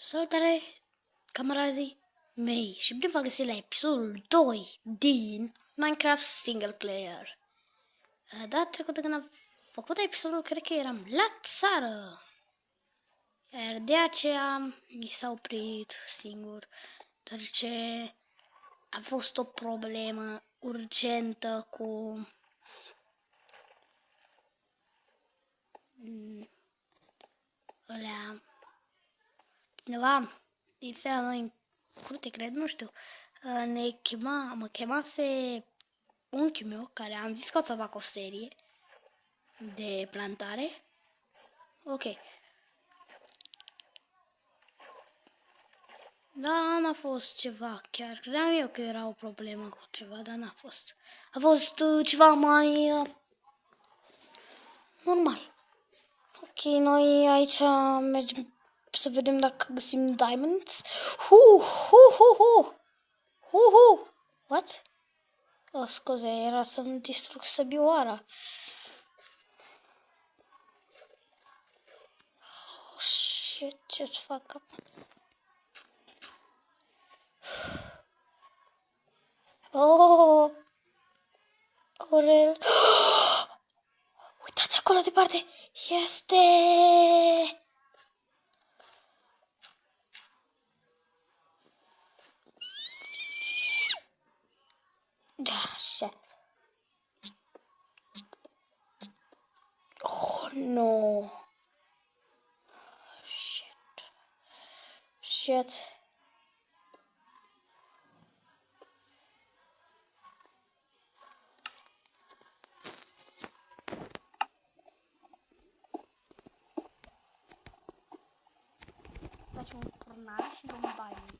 Salutare, camarazii mei, și bine v-am găsit la episodul 2 din Minecraft Single Player. Data trecută când am făcut episodul, cred că eram la țară. Iar de aceea mi s-a oprit singur, deoarece a fost o problemă urgentă cu ălea, cineva din seara noi în curte, cred, nu știu. Mă chemase unchiul meu, care am zis că o să fac o serie de plantare. Ok. Da, n-a fost ceva, chiar credeam eu că era o problemă cu ceva, dar n-a fost. A fost ceva mai normal. Ok, noi aici mergem să vedem dacă găsim diamonds. What? Oh, scuze, era să-mi distrug săbioara. Oh, shit, ce-ți fac acum? Oh, Aurel. Uitați acolo departe. Este... Da, shit. Oh, no. Shit. Facem un furnal și luăm bani.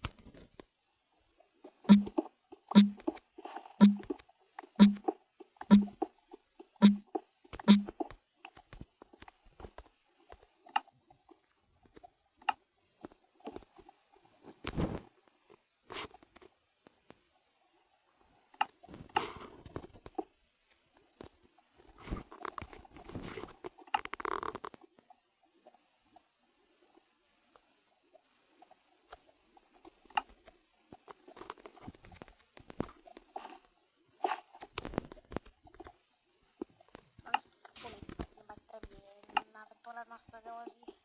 Noastră de o zi.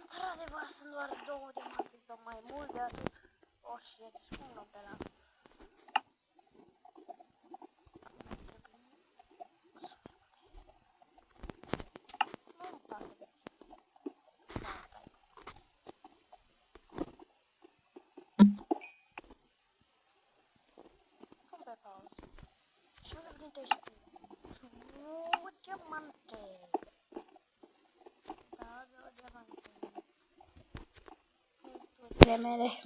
Într-adevăr sunt doar 2 diamante sau mai mult de atât. Oh, shit, spun loc de la... Nu-mi pasă de... Pun pe pauză. Și unde vrinte știu? Diamante! Da, diamante. Mele,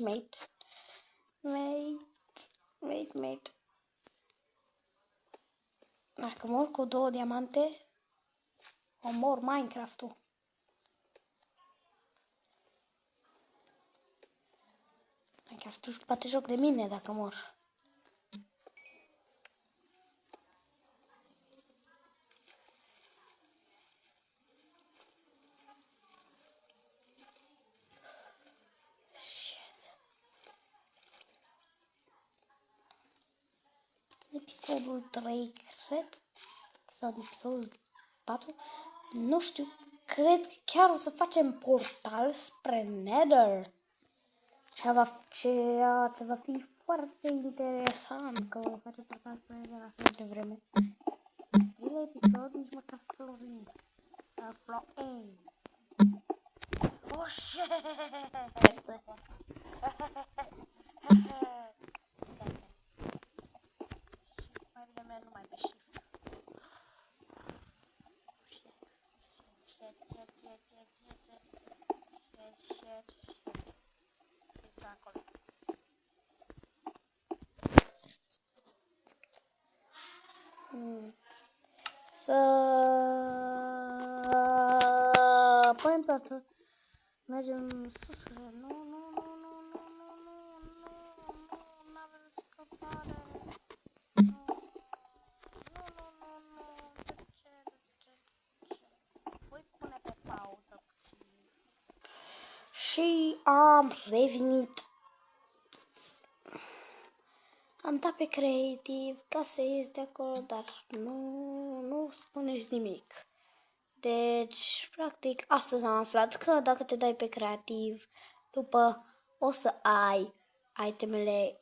mate. Dacă mor cu 2 diamante, omor Minecraft-ul. Minecraft-ul își bate joc de mine dacă mor. Episodul 3, cred, sau episodul 4, nu știu, cred că chiar o să facem portal spre Nether. Ce va fi foarte interesant, că o face portal spre Nether la fel de vreme. Primul episod nici măcar Florin. Oh, shit! Mai bine merg numai pe shift. acolo. Să punem toată. Mergem sus. Nu, n-avem scăpare. Voi pune pe pauză puțin. Și am revenit. Am dat pe creativ ca să ies de acolo, dar nu spuneți nimic. Deci, practic, astăzi am aflat că dacă te dai pe creativ, după o să ai itemele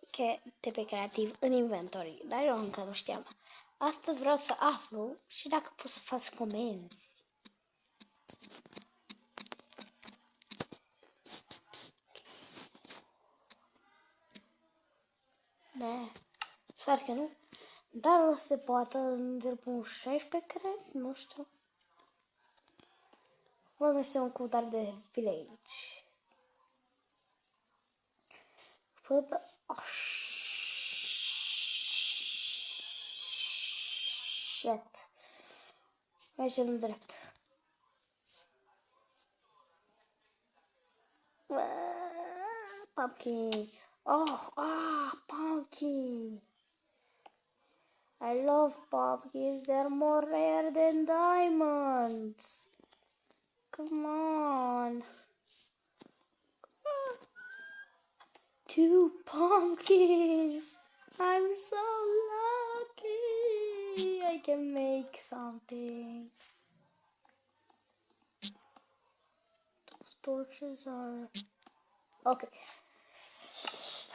de pe creativ în inventory. Dar eu încă nu știam. Asta vreau să aflu și dacă pot să fac comenzi. Da, sper că nu. Dar o să se poată în 16, cred, nu știu. Vă este un căutare de village. Shit. Mergem în drept. Pumpkin. Pumpkin. I love pumpkins. They're more rare than diamonds. Come on. 2 pumpkins. I'm so lucky. I can make something. Those torches are... Ok.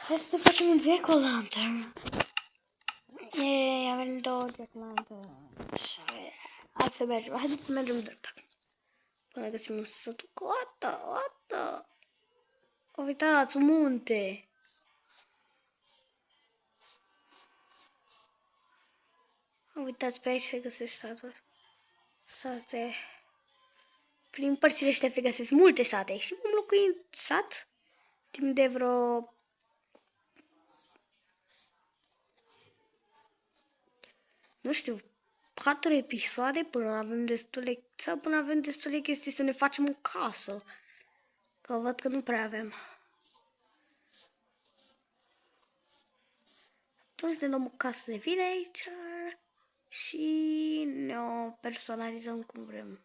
Hai să facem un jack-o'-lantern. Avem 2 jack-o'-lantern. Hai să mergem. Haideți să mergem drept. Până găsim un sătuc. What? Uitați, un munte. Uitați, pe aici se găsesc sate. Prin părțile astea se găsesc multe sate. Și am locuit în sat timp de vreo... nu știu, 4 episoade până avem destule chestii să ne facem o casă. Că văd că nu prea avem. Atunci ne luăm o casă de villager și ne o personalizăm cum vrem.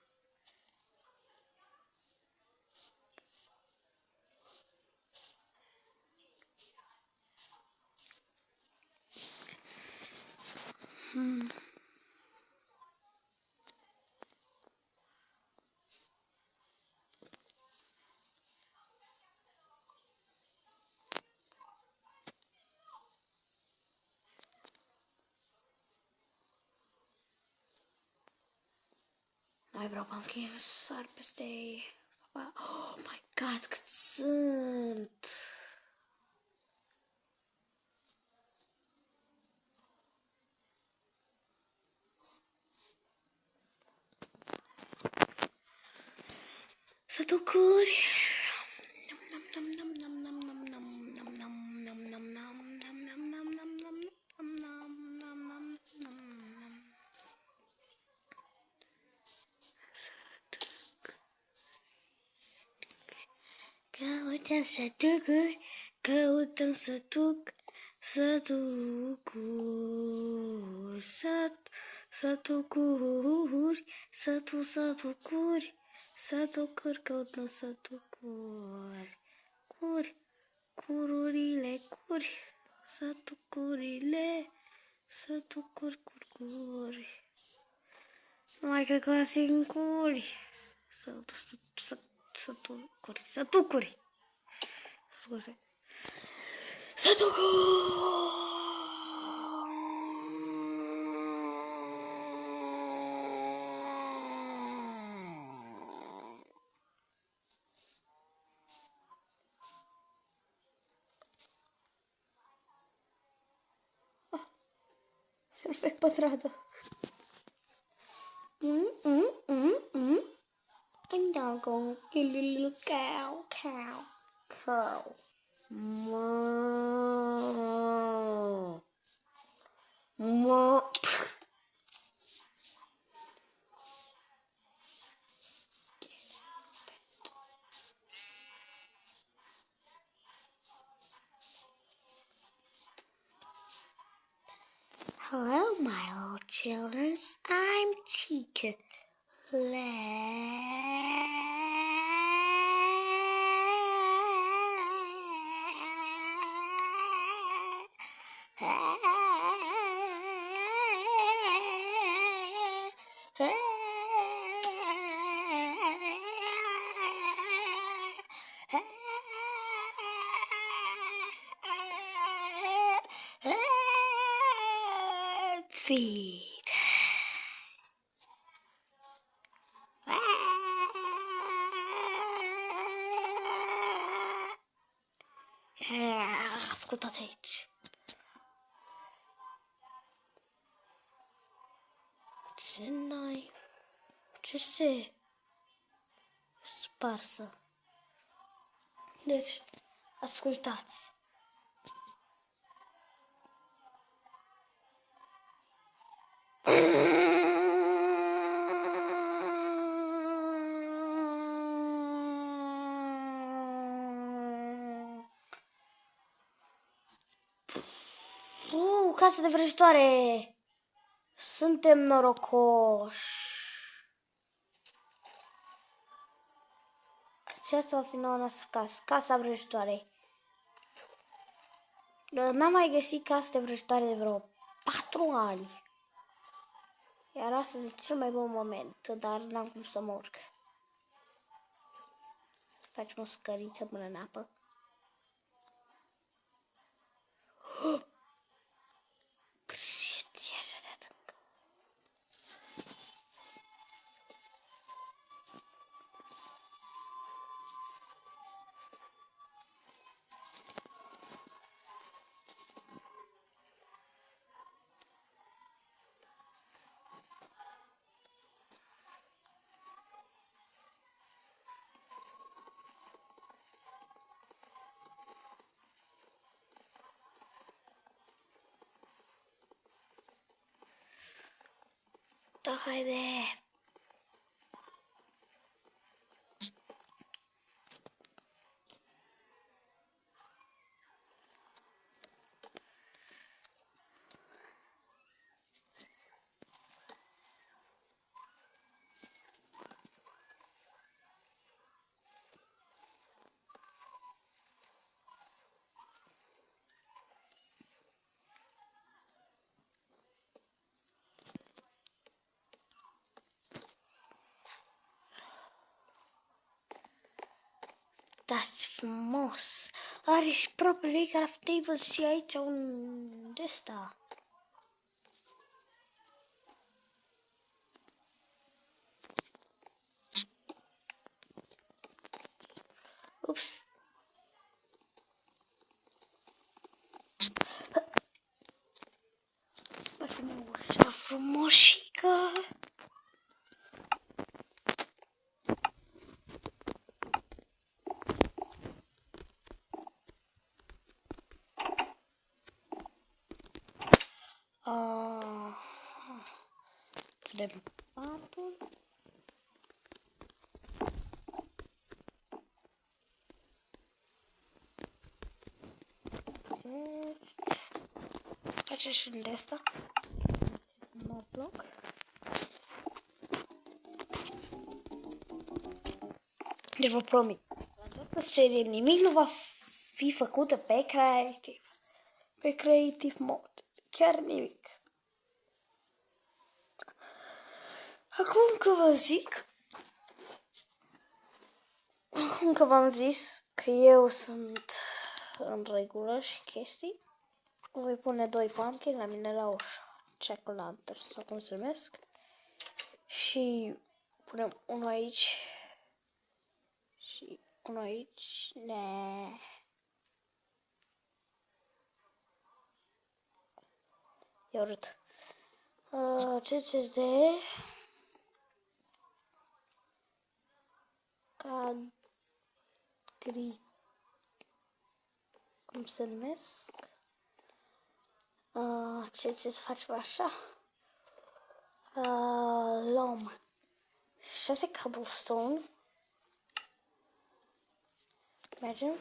Mai vreau pumpkin, sar peste ei. Oh my god, cât sunt! Sătucuri! Căutăm sătucuri, căutăm sătucuri, sătucuri, căutăm sătucuri, cururile, sătucuri, curcuri. Nu mai cred că singuri. Sătucuri. Scuze. Perfect pătrată. I'm not gonna kill a little cow. Hello, my old children. I'm Chica. Feed. Ascultați aici. Ce n-ai? Ce se sparsă? Deci, ascultați. Casă de vrăjitoare! Suntem norocoși! Și asta va fi noua noastră casă, casa vrăjitoarei. N-am mai găsit casă de vrăjitoare de vreo 4 ani. Iar astăzi e cel mai bun moment, dar n-am cum să mă urc. Facem o scăriță până în apă. Ce așa de adâncă. Da, haide! Dați frumos! Are și propriul ei craft table și aici un de-sta. Ups! Așa frumoșică! Vedem patul. Face și un de-asta. Mă bloc. Deci vă promit, această serie nimic nu va fi făcută pe creative mode. Chiar nimic. Acum că v-am zis că eu sunt în regulă și chestii, voi pune 2 pumpkin la mine la ușă, jack-o'-lantern sau cum se numesc, și punem unul aici și unul aici. E urât. CCD cum se numesc. Ce să facem așa? Luăm 6 cobblestone. Mergem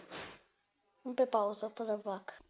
pe pauză până fac.